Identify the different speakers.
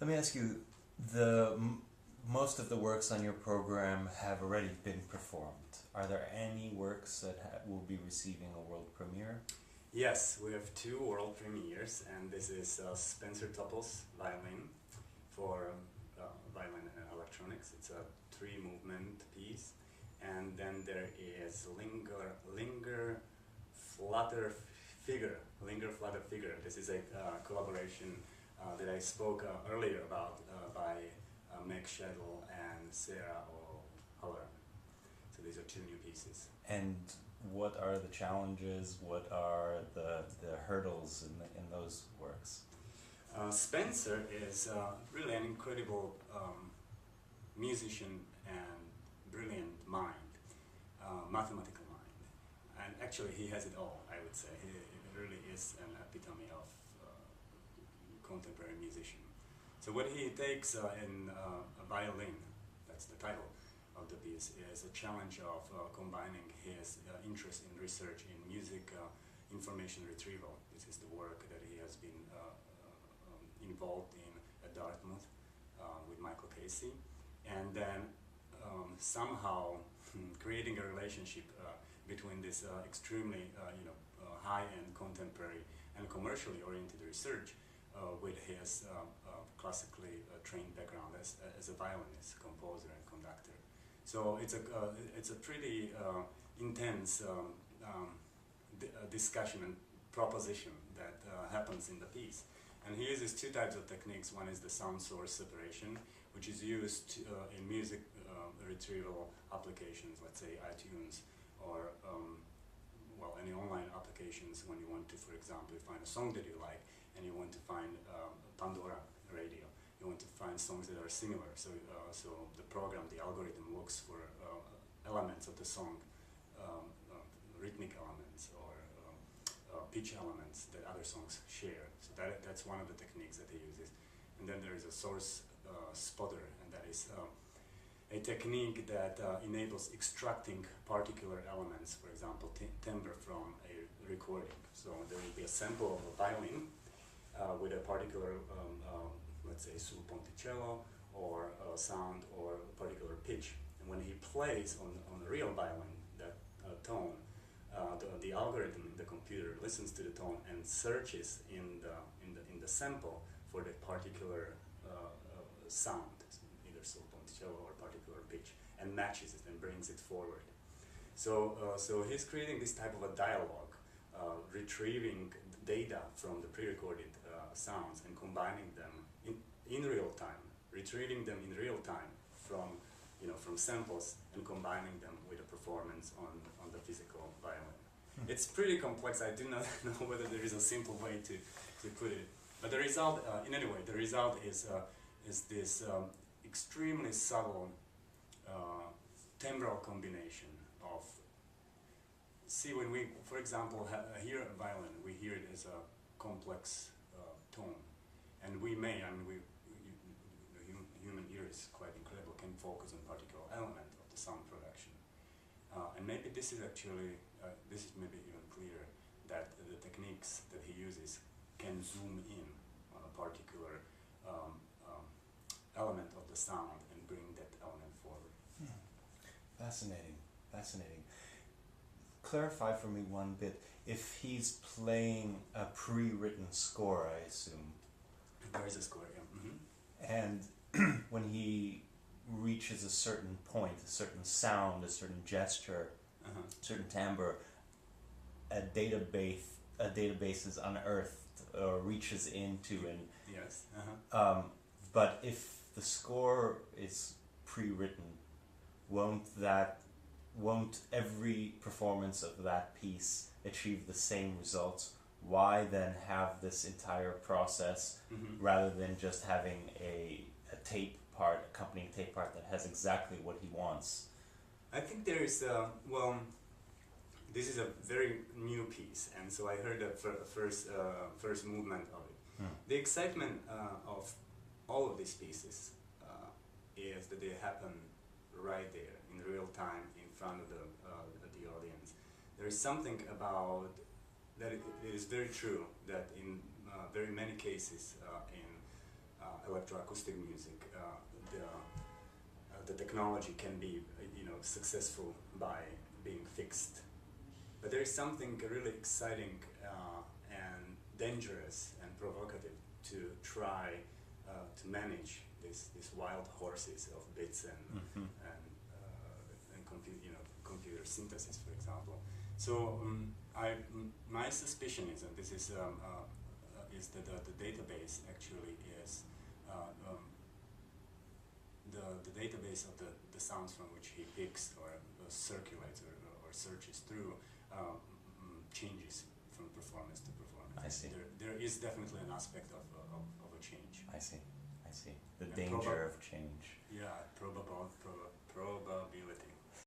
Speaker 1: Let me ask you, the most of the works on your program have already been performed. Are there any works that will be receiving a world premiere?
Speaker 2: Yes, we have two world premieres, and this is Spencer Topel's Violin for violin and electronics. It's a 3-movement piece, and then there is linger, flutter figure. This is a collaboration that I spoke earlier about by Meg Schedel and Sarah O'Halloran. So these are two new pieces.
Speaker 1: And what are the challenges? What are the hurdles in those works?
Speaker 2: Spencer is really an incredible musician and brilliant mind, mathematical mind. And actually he has it all, I would say. He really is an epitome of contemporary musician. So what he takes in a violin, that's the title of the piece, is a challenge of combining his interest in research in music information retrieval. This is the work that he has been involved in at Dartmouth with Michael Casey, and then somehow creating a relationship between this extremely high-end contemporary and commercially oriented research with his classically trained background as a violinist, composer, and conductor. So it's a pretty intense discussion and proposition that happens in the piece. And he uses two types of techniques. One is the sound source separation, which is used in music retrieval applications, let's say iTunes, or any online applications when you want to, for example, find a song that you like and you want to find Pandora radio. You want to find songs that are similar. So the program, the algorithm, looks for elements of the song, rhythmic elements or pitch elements that other songs share. So that's one of the techniques that he uses. And then there is a source spotter, and that is a technique that enables extracting particular elements, for example, timbre from a recording. So there will be a sample of a violin with a particular, let's say, sul ponticello, or a sound, or a particular pitch. And when he plays on a real violin, that tone, the algorithm in the computer listens to the tone and searches in the sample for that particular sound, either sul ponticello or particular pitch, and matches it and brings it forward. So he's creating this type of a dialogue, retrieving data from the pre-recorded sounds and combining them in real time, retrieving them in real time from samples and combining them with a performance on the physical violin. It's pretty complex. I do not know whether there is a simple way to put it, but the result, in any way, the result is this extremely subtle timbral combination of. See, when we, for example, hear a violin, we hear it as a complex tone, and we may, the human ear is quite incredible, can focus on particular element of the sound production, and maybe this is actually, this is maybe even clearer, that the techniques that he uses can zoom in on a particular element of the sound and bring that element forward.
Speaker 1: Fascinating, fascinating. Clarify for me one bit. If he's playing a pre-written score, I assume.
Speaker 2: There is a score, yeah. Mm-hmm.
Speaker 1: And when he reaches a certain point, a certain sound, a certain gesture, certain timbre, a database is unearthed or reaches into, and
Speaker 2: yes.
Speaker 1: but if the score is pre-written, won't every performance of that piece achieve the same results? Why then have this entire process rather than just having a accompanying tape part that has exactly what he wants?
Speaker 2: I think there is, this is a very new piece, and so I heard the first movement of it. The excitement of all of these pieces is that they happen right there in real time in front of the audience. There is something about that. It is very true that in very many cases in electroacoustic music, the technology can be successful by being fixed. But there is something really exciting and dangerous and provocative to try to manage these wild horses of bits and computer synthesis, for example. So my suspicion is, and this is that the database actually is the database of the sounds from which he picks or circulates or searches through changes from performance to performance.
Speaker 1: I see.
Speaker 2: There is definitely an aspect of a change.
Speaker 1: I see. The danger of change.
Speaker 2: Yeah, probability.